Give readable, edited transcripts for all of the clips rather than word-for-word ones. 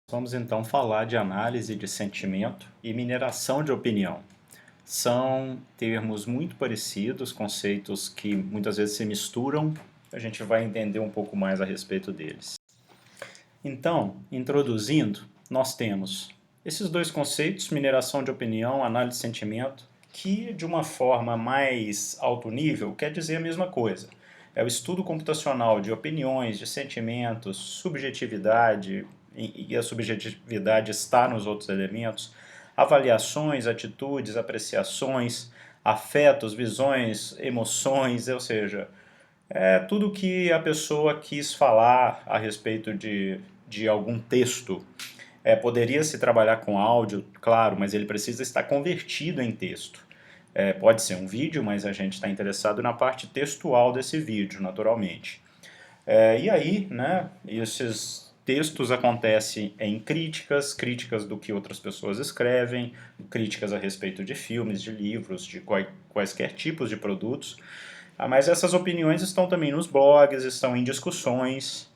Vamos então falar de análise de sentimento e mineração de opinião. São termos muito parecidos, conceitos que muitas vezes se misturam. A gente vai entender um pouco mais a respeito deles. Então, introduzindo, nós temos esses dois conceitos, mineração de opinião, análise de sentimento, que de uma forma mais alto nível quer dizer a mesma coisa. É o estudo computacional de opiniões, de sentimentos, subjetividade, e a subjetividade está nos outros elementos, avaliações, atitudes, apreciações, afetos, visões, emoções, ou seja, é tudo que a pessoa quis falar a respeito de algum texto. Poderia se trabalhar com áudio, claro, mas ele precisa estar convertido em texto. Pode ser um vídeo, mas a gente está interessado na parte textual desse vídeo, naturalmente. E aí, né, esses textos acontecem em críticas do que outras pessoas escrevem, críticas a respeito de filmes, de livros, de quaisquer tipos de produtos. Mas essas opiniões estão também nos blogs, estão em discussões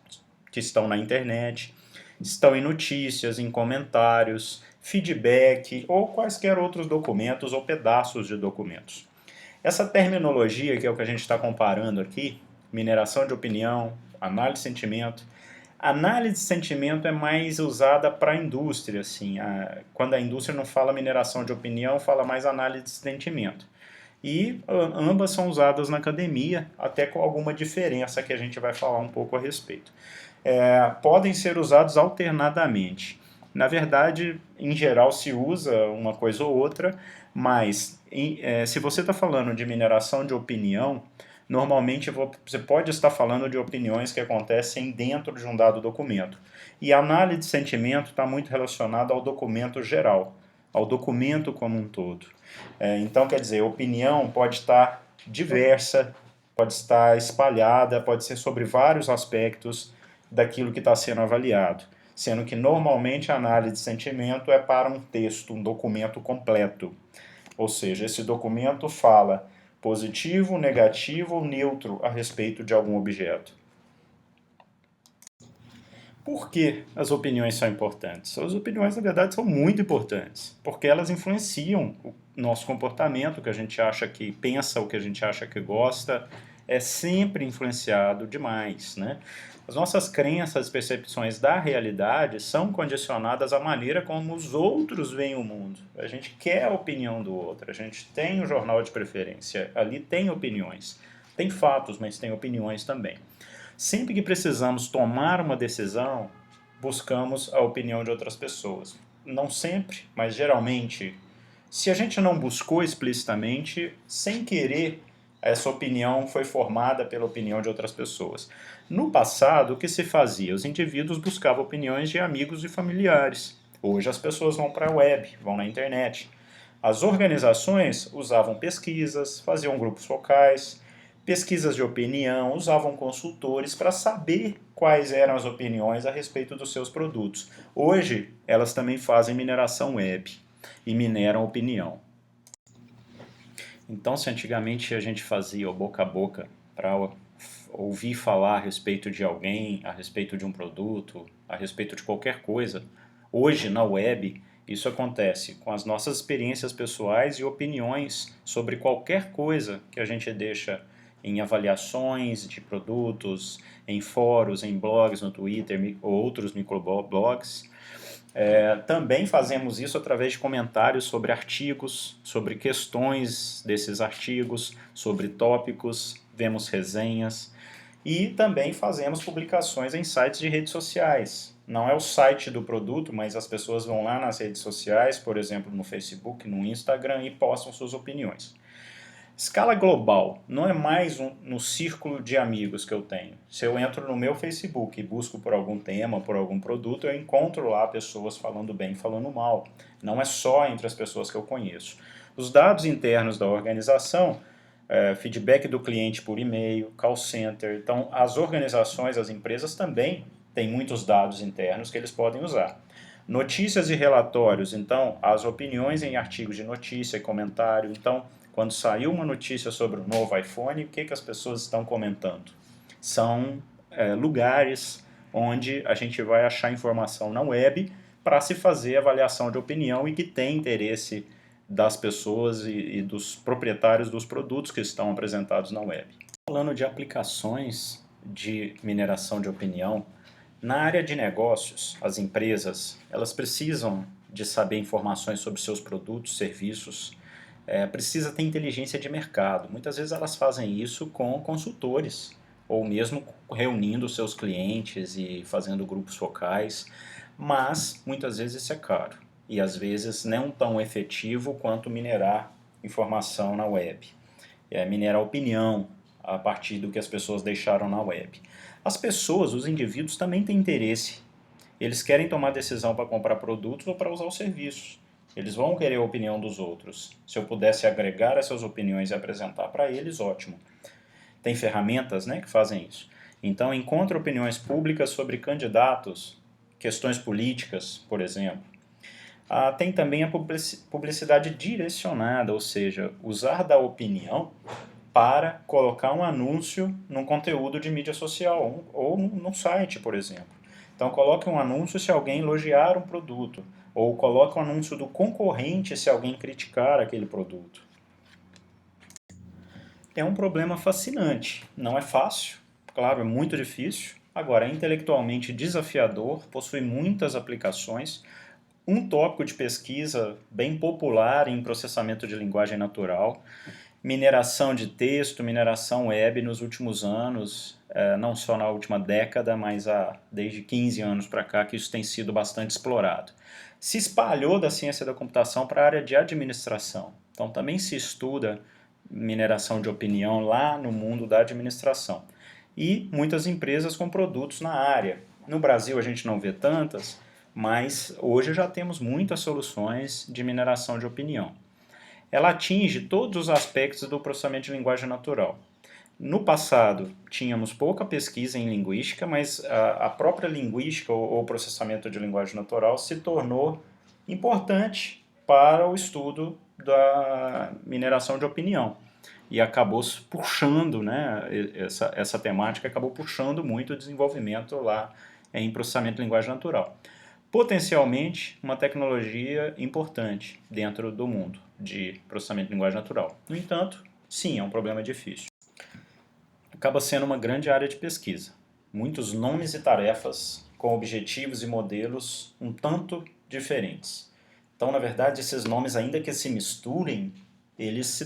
que estão na internet, estão em notícias, em comentários, feedback ou quaisquer outros documentos ou pedaços de documentos. Essa terminologia, que é o que a gente está comparando aqui, mineração de opinião, análise de sentimento. Análise de sentimento é mais usada para a indústria, assim. Quando a indústria não fala mineração de opinião, fala mais análise de sentimento. E ambas são usadas na academia, até com alguma diferença que a gente vai falar um pouco a respeito. Podem ser usados alternadamente. Na verdade, em geral se usa uma coisa ou outra, mas se você está falando de mineração de opinião, normalmente você pode estar falando de opiniões que acontecem dentro de um dado documento. E a análise de sentimento está muito relacionada ao documento geral, ao documento como um todo. Então, quer dizer, opinião pode estar diversa, pode estar espalhada, pode ser sobre vários aspectos daquilo que está sendo avaliado, sendo que normalmente a análise de sentimento é para um texto, um documento completo. Ou seja, esse documento fala positivo, negativo ou neutro a respeito de algum objeto. Por que as opiniões são importantes? As opiniões, na verdade, são muito importantes, porque elas influenciam o nosso comportamento, o que a gente acha que pensa, o que a gente acha que gosta, é sempre influenciado demais, né? As nossas crenças e percepções da realidade são condicionadas à maneira como os outros veem o mundo. A gente quer a opinião do outro, a gente tem o jornal de preferência, ali tem opiniões. Tem fatos, mas tem opiniões também. Sempre que precisamos tomar uma decisão, buscamos a opinião de outras pessoas. Não sempre, mas geralmente. Se a gente não buscou explicitamente, sem querer, essa opinião foi formada pela opinião de outras pessoas. No passado, o que se fazia? Os indivíduos buscavam opiniões de amigos e familiares. Hoje as pessoas vão para a web, vão na internet. As organizações usavam pesquisas, faziam grupos focais, pesquisas de opinião, usavam consultores para saber quais eram as opiniões a respeito dos seus produtos. Hoje, elas também fazem mineração web e mineram opinião. Então, se antigamente a gente fazia o boca a boca para ouvir falar a respeito de alguém, a respeito de um produto, a respeito de qualquer coisa, hoje na web isso acontece com as nossas experiências pessoais e opiniões sobre qualquer coisa que a gente deixa em avaliações de produtos, em fóruns, em blogs no Twitter ou outros microblogs. Também fazemos isso através de comentários sobre artigos, sobre questões desses artigos, sobre tópicos, vemos resenhas e também fazemos publicações em sites de redes sociais. Não é o site do produto, mas as pessoas vão lá nas redes sociais, por exemplo, no Facebook, no Instagram, e postam suas opiniões. Escala global não é mais no círculo de amigos que eu tenho. Se eu entro no meu Facebook e busco por algum tema, por algum produto, eu encontro lá pessoas falando bem, falando mal. Não é só entre as pessoas que eu conheço. Os dados internos da organização, feedback do cliente por e-mail, call center. Então, as organizações, as empresas também têm muitos dados internos que eles podem usar. Notícias e relatórios, então, as opiniões em artigos de notícia e comentário. Então, quando saiu uma notícia sobre o novo iPhone, o que as pessoas estão comentando? São lugares, onde a gente vai achar informação na web para se fazer avaliação de opinião e que tem interesse das pessoas e dos proprietários dos produtos que estão apresentados na web. Falando de aplicações de mineração de opinião, na área de negócios, as empresas, elas precisam de saber informações sobre seus produtos, serviços, precisa ter inteligência de mercado. Muitas vezes elas fazem isso com consultores, ou mesmo reunindo seus clientes e fazendo grupos focais, mas muitas vezes isso é caro e às vezes não tão efetivo quanto minerar informação na web. Minerar opinião a partir do que as pessoas deixaram na web. As pessoas, os indivíduos, também têm interesse. Eles querem tomar decisão para comprar produtos ou para usar os serviços. Eles vão querer a opinião dos outros. Se eu pudesse agregar essas opiniões e apresentar para eles, ótimo. Tem ferramentas, né, que fazem isso. Então, encontre opiniões públicas sobre candidatos, questões políticas, por exemplo. Tem também a publicidade direcionada, ou seja, usar da opinião para colocar um anúncio num conteúdo de mídia social ou num site, por exemplo. Então, coloque um anúncio se alguém elogiar um produto, ou coloque um anúncio do concorrente se alguém criticar aquele produto. É um problema fascinante. Não é fácil, claro, é muito difícil. Agora, é intelectualmente desafiador, possui muitas aplicações. Um tópico de pesquisa bem popular em processamento de linguagem natural, mineração de texto, mineração web nos últimos anos, não só na última década, mas desde 15 anos para cá que isso tem sido bastante explorado. Se espalhou da ciência da computação para a área de administração. Então também se estuda mineração de opinião lá no mundo da administração. E muitas empresas com produtos na área. No Brasil a gente não vê tantas, mas hoje já temos muitas soluções de mineração de opinião. Ela atinge todos os aspectos do processamento de linguagem natural. No passado, tínhamos pouca pesquisa em linguística, mas a própria linguística ou processamento de linguagem natural se tornou importante para o estudo da mineração de opinião. E acabou puxando, né, essa temática acabou puxando muito o desenvolvimento lá em processamento de linguagem natural. Potencialmente, uma tecnologia importante dentro do mundo de processamento de linguagem natural. No entanto, sim, é um problema difícil. Acaba sendo uma grande área de pesquisa. Muitos nomes e tarefas com objetivos e modelos um tanto diferentes. Então, na verdade, esses nomes, ainda que se misturem, eles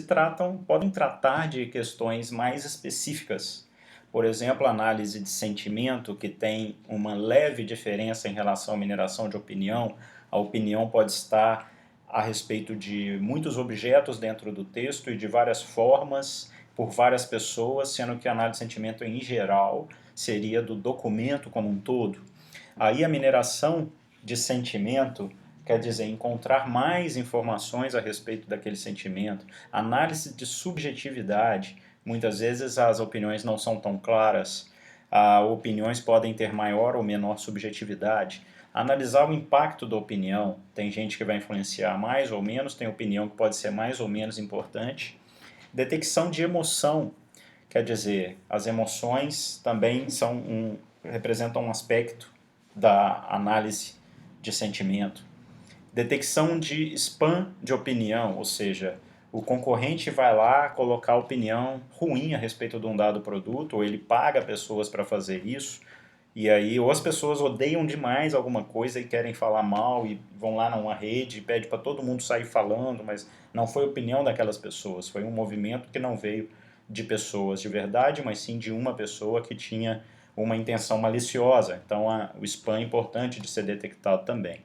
podem tratar de questões mais específicas. Por exemplo, a análise de sentimento, que tem uma leve diferença em relação à mineração de opinião. A opinião pode estar a respeito de muitos objetos dentro do texto e de várias formas, por várias pessoas, sendo que a análise de sentimento, em geral, seria do documento como um todo. Aí a mineração de sentimento quer dizer encontrar mais informações a respeito daquele sentimento, análise de subjetividade. Muitas vezes as opiniões não são tão claras, opiniões podem ter maior ou menor subjetividade. Analisar o impacto da opinião, tem gente que vai influenciar mais ou menos, tem opinião que pode ser mais ou menos importante. Detecção de emoção, quer dizer, as emoções também representam um aspecto da análise de sentimento. Detecção de spam de opinião, ou seja, o concorrente vai lá colocar opinião ruim a respeito de um dado produto, ou ele paga pessoas para fazer isso, e aí ou as pessoas odeiam demais alguma coisa e querem falar mal e vão lá numa rede e pedem para todo mundo sair falando, mas não foi opinião daquelas pessoas, foi um movimento que não veio de pessoas de verdade, mas sim de uma pessoa que tinha uma intenção maliciosa. Então o spam é importante de ser detectado também.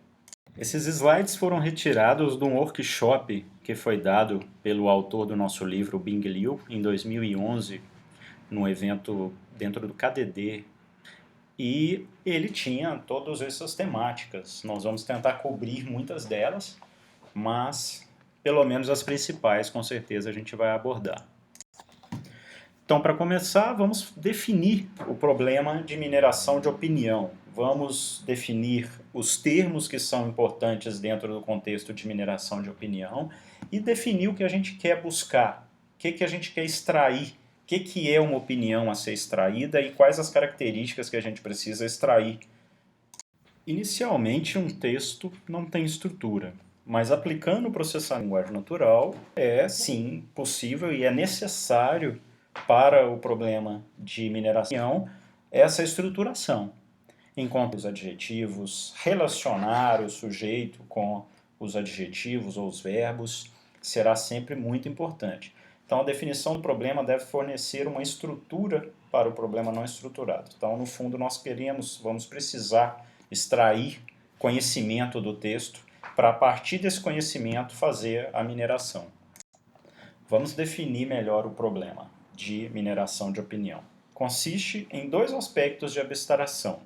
Esses slides foram retirados de um workshop que foi dado pelo autor do nosso livro, Bing Liu, em 2011, num evento dentro do KDD. E ele tinha todas essas temáticas. Nós vamos tentar cobrir muitas delas, mas pelo menos as principais, com certeza, a gente vai abordar. Então, para começar, vamos definir o problema de mineração de opinião. Vamos definir os termos que são importantes dentro do contexto de mineração de opinião e definir o que a gente quer buscar, o que a gente quer extrair, que é uma opinião a ser extraída e quais as características que a gente precisa extrair. Inicialmente, um texto não tem estrutura, mas aplicando o processamento de linguagem natural é sim possível e é necessário para o problema de mineração essa estruturação. Encontrar os adjetivos, relacionar o sujeito com os adjetivos ou os verbos será sempre muito importante. Então, a definição do problema deve fornecer uma estrutura para o problema não estruturado. Então, no fundo, nós vamos precisar extrair conhecimento do texto para, a partir desse conhecimento, fazer a mineração. Vamos definir melhor o problema de mineração de opinião. Consiste em dois aspectos de abstração.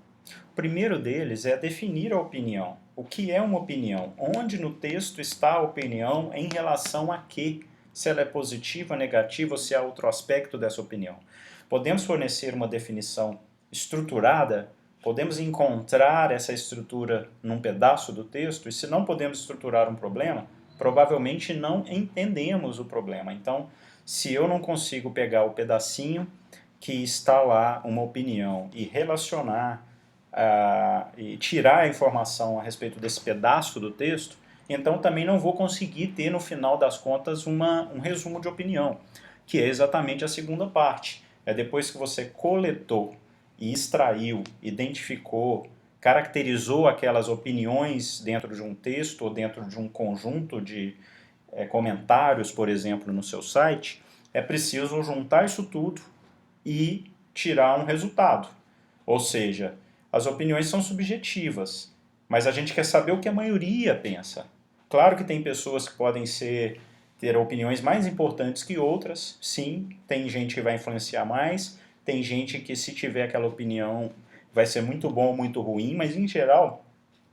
O primeiro deles é definir a opinião. O que é uma opinião? Onde no texto está a opinião em relação a quê? Se ela é positiva, negativa ou se há outro aspecto dessa opinião. Podemos fornecer uma definição estruturada? Podemos encontrar essa estrutura num pedaço do texto? E se não podemos estruturar um problema, provavelmente não entendemos o problema. Então, se eu não consigo pegar o pedacinho que está lá, uma opinião, e relacionar e tirar a informação a respeito desse pedaço do texto, então também não vou conseguir ter no final das contas um resumo de opinião, que é exatamente a segunda parte. É depois que você coletou e extraiu, identificou, caracterizou aquelas opiniões dentro de um texto ou dentro de um conjunto de comentários, por exemplo, no seu site, é preciso juntar isso tudo e tirar um resultado. Ou seja, as opiniões são subjetivas, mas a gente quer saber o que a maioria pensa. Claro que tem pessoas que podem ter opiniões mais importantes que outras, sim, tem gente que vai influenciar mais, tem gente que se tiver aquela opinião vai ser muito bom ou muito ruim, mas em geral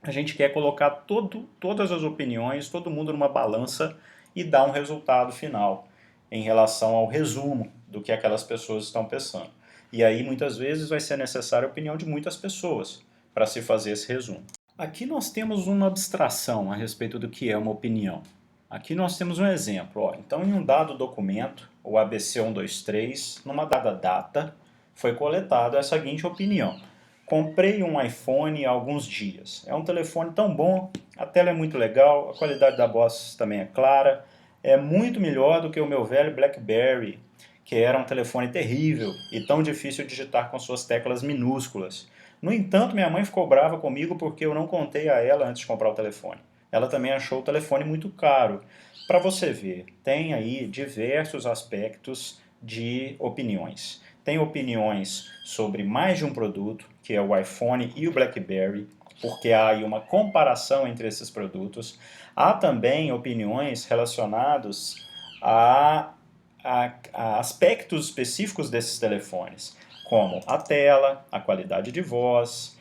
a gente quer colocar todas as opiniões, todo mundo numa balança e dar um resultado final em relação ao resumo do que aquelas pessoas estão pensando. E aí, muitas vezes, vai ser necessária a opinião de muitas pessoas para se fazer esse resumo. Aqui nós temos uma abstração a respeito do que é uma opinião. Aqui nós temos um exemplo. Ó. Então, em um dado documento, o ABC 123, numa dada data, foi coletada essa seguinte opinião. Comprei um iPhone há alguns dias. É um telefone tão bom, a tela é muito legal, a qualidade da voz também é clara, é muito melhor do que o meu velho BlackBerry, que era um telefone terrível e tão difícil de digitar com suas teclas minúsculas. No entanto, minha mãe ficou brava comigo porque eu não contei a ela antes de comprar o telefone. Ela também achou o telefone muito caro. Para você ver, tem aí diversos aspectos de opiniões. Tem opiniões sobre mais de um produto, que é o iPhone e o BlackBerry, porque há aí uma comparação entre esses produtos. Há também opiniões relacionadas a aspectos específicos desses telefones, como a tela, a qualidade de voz,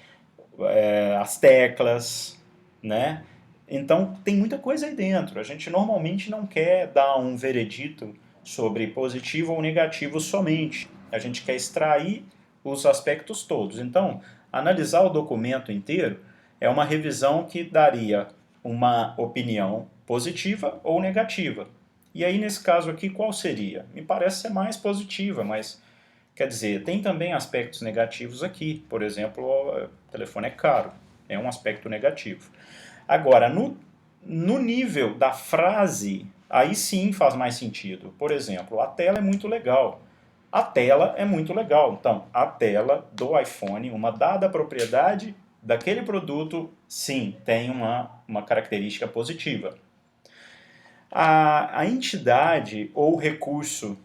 as teclas, né? Então tem muita coisa aí dentro. A gente normalmente não quer dar um veredito sobre positivo ou negativo somente. A gente quer extrair os aspectos todos. Então, analisar o documento inteiro é uma revisão que daria uma opinião positiva ou negativa. E aí, nesse caso aqui, qual seria? Me parece ser mais positiva, mas quer dizer, tem também aspectos negativos aqui. Por exemplo, o telefone é caro, é um aspecto negativo. Agora, no nível da frase, aí sim faz mais sentido. Por exemplo, a tela é muito legal. A tela é muito legal. Então, a tela do iPhone, uma dada propriedade daquele produto, sim, tem uma característica positiva. A entidade ou recurso,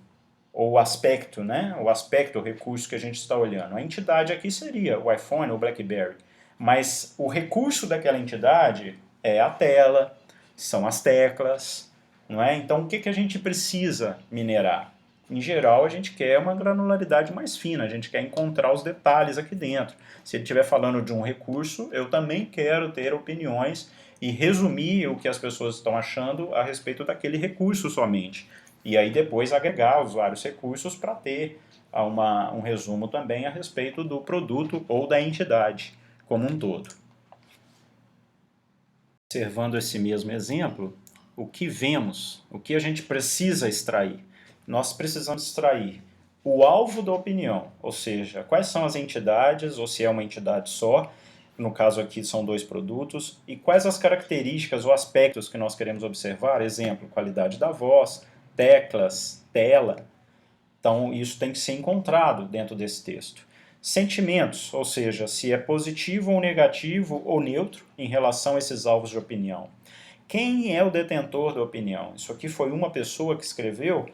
ou o aspecto, né? O aspecto, o recurso que a gente está olhando. A entidade aqui seria o iPhone ou o BlackBerry. Mas o recurso daquela entidade é a tela, são as teclas, não é? Então, o que a gente precisa minerar? Em geral, a gente quer uma granularidade mais fina, a gente quer encontrar os detalhes aqui dentro. Se ele estiver falando de um recurso, eu também quero ter opiniões e resumir o que as pessoas estão achando a respeito daquele recurso somente. E aí depois agregar os vários recursos para ter um resumo também a respeito do produto ou da entidade como um todo. Observando esse mesmo exemplo, o que vemos, o que a gente precisa extrair? Nós precisamos extrair o alvo da opinião, ou seja, quais são as entidades, ou se é uma entidade só, no caso aqui são dois produtos, e quais as características ou aspectos que nós queremos observar, exemplo, qualidade da voz, teclas, tela. Então isso tem que ser encontrado dentro desse texto. Sentimentos, ou seja, se é positivo ou negativo ou neutro em relação a esses alvos de opinião. Quem é o detentor da opinião? Isso aqui foi uma pessoa que escreveu,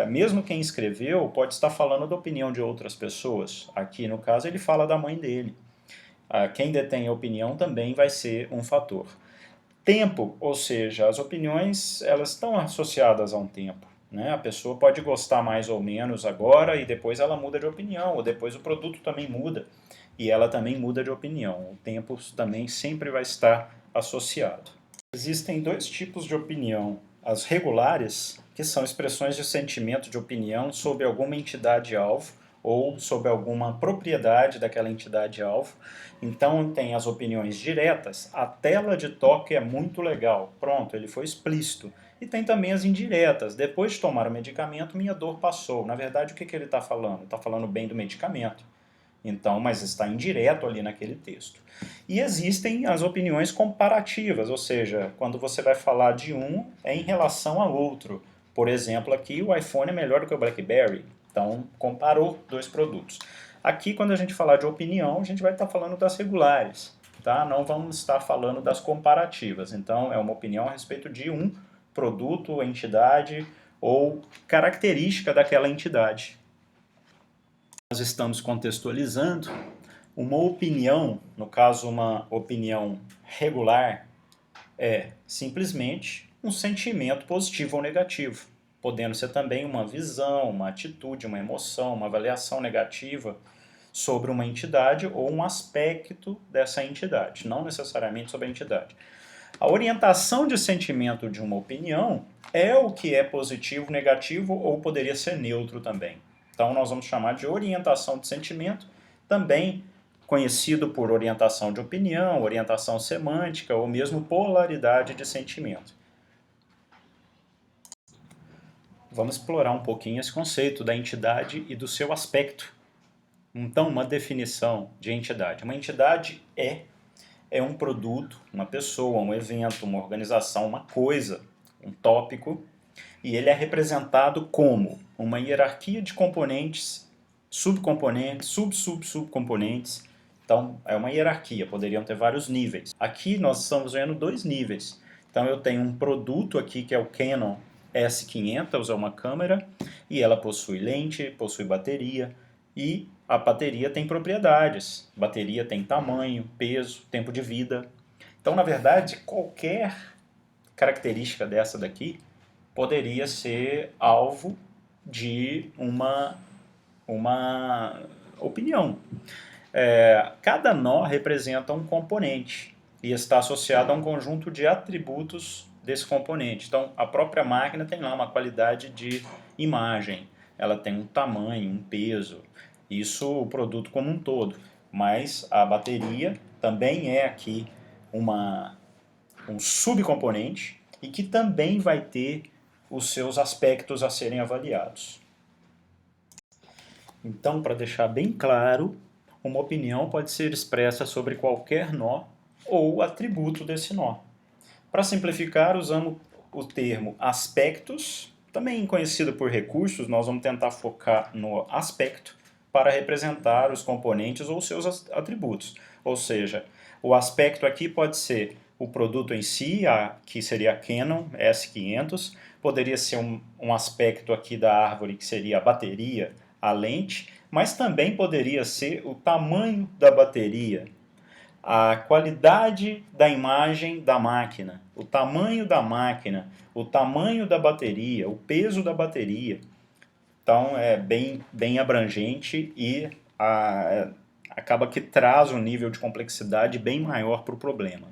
mesmo quem escreveu pode estar falando da opinião de outras pessoas. Aqui, no caso, ele fala da mãe dele. Quem detém a opinião também vai ser um fator. Tempo, ou seja, as opiniões elas estão associadas a um tempo. Né? A pessoa pode gostar mais ou menos agora e depois ela muda de opinião, ou depois o produto também muda e ela também muda de opinião. O tempo também sempre vai estar associado. Existem dois tipos de opinião. As regulares, que são expressões de sentimento de opinião sobre alguma entidade-alvo ou sobre alguma propriedade daquela entidade-alvo. Então tem as opiniões diretas, a tela de toque é muito legal, pronto, ele foi explícito. E tem também as indiretas, depois de tomar o medicamento, minha dor passou. Na verdade, o que ele está falando? Está falando bem do medicamento. Então, mas está indireto ali naquele texto. E existem as opiniões comparativas, ou seja, quando você vai falar de um é em relação ao outro. Por exemplo, aqui o iPhone é melhor do que o BlackBerry. Então, comparou dois produtos. Aqui, quando a gente falar de opinião, a gente vai estar falando das regulares. Tá? Não vamos estar falando das comparativas. Então, é uma opinião a respeito de um produto, entidade ou característica daquela entidade. Nós estamos contextualizando uma opinião, no caso uma opinião regular, é simplesmente um sentimento positivo ou negativo, podendo ser também uma visão, uma atitude, uma emoção, uma avaliação negativa sobre uma entidade ou um aspecto dessa entidade, não necessariamente sobre a entidade. A orientação de sentimento de uma opinião é o que é positivo, negativo ou poderia ser neutro também. Então nós vamos chamar de orientação de sentimento, também conhecido por orientação de opinião, orientação semântica ou mesmo polaridade de sentimento. Vamos explorar um pouquinho esse conceito da entidade e do seu aspecto. Então, uma definição de entidade. Uma entidade é um produto, uma pessoa, um evento, uma organização, uma coisa, um tópico, e ele é representado como uma hierarquia de componentes, subcomponentes, subcomponentes. Então, é uma hierarquia, poderiam ter vários níveis. Aqui nós estamos vendo dois níveis. Então, eu tenho um produto aqui que é o Canon S500, é uma câmera, e ela possui lente, possui bateria, e a bateria tem propriedades. A bateria tem tamanho, peso, tempo de vida. Então, na verdade, qualquer característica dessa daqui poderia ser alvo de uma opinião. Cada nó representa um componente e está associado a um conjunto de atributos desse componente. Então, a própria máquina tem lá uma qualidade de imagem, ela tem um tamanho, um peso, isso o produto como um todo. Mas a bateria também é aqui um subcomponente e que também vai ter os seus aspectos a serem avaliados. Então, para deixar bem claro, uma opinião pode ser expressa sobre qualquer nó ou atributo desse nó. Para simplificar, usamos o termo aspectos, também conhecido por recursos, nós vamos tentar focar no aspecto para representar os componentes ou seus atributos. Ou seja, o aspecto aqui pode ser o produto em si, que seria a Canon S500, poderia ser um aspecto aqui da árvore, que seria a bateria, a lente, mas também poderia ser o tamanho da bateria, a qualidade da imagem da máquina, o tamanho da máquina, o tamanho da bateria, o peso da bateria. Então é bem abrangente e acaba que traz um nível de complexidade bem maior para o problema.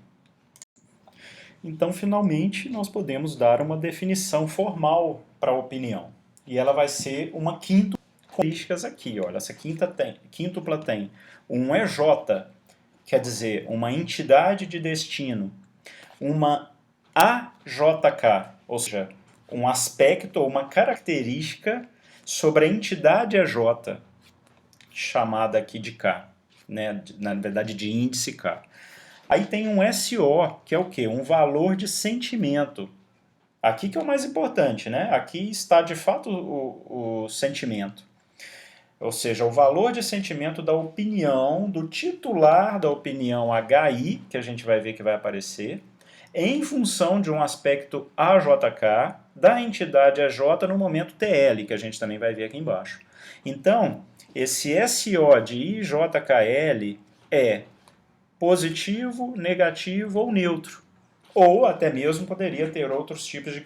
Então, finalmente, nós podemos dar uma definição formal para a opinião. E ela vai ser uma quíntupla características aqui. Olha, essa quíntupla tem um EJ, quer dizer, uma entidade de destino, uma AJK, ou seja, um aspecto ou uma característica sobre a entidade AJ, chamada aqui de K, né? Na verdade de índice K. Aí tem um SO, que é o quê? Um valor de sentimento. Aqui que é o mais importante, né? Aqui está de fato o sentimento. Ou seja, o valor de sentimento da opinião, do titular da opinião HI, que a gente vai ver que vai aparecer, em função de um aspecto AJK da entidade AJ no momento TL, que a gente também vai ver aqui embaixo. Então, esse SO de IJKL é positivo, negativo ou neutro. Ou até mesmo poderia ter outros tipos de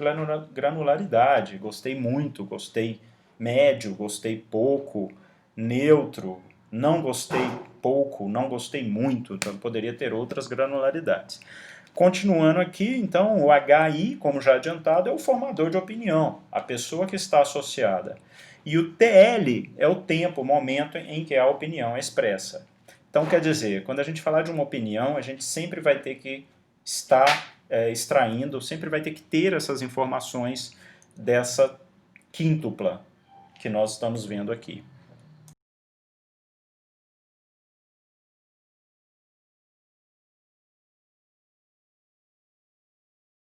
granularidade. Gostei muito, gostei médio, gostei pouco, neutro, não gostei pouco, não gostei muito. Então poderia ter outras granularidades. Continuando aqui, então, o HI, como já adiantado, é o formador de opinião, a pessoa que está associada. E o TL é o tempo, o momento em que a opinião é expressa. Então, quer dizer, quando a gente falar de uma opinião, a gente sempre vai ter que estar extraindo, sempre vai ter que ter essas informações dessa quíntupla que nós estamos vendo aqui.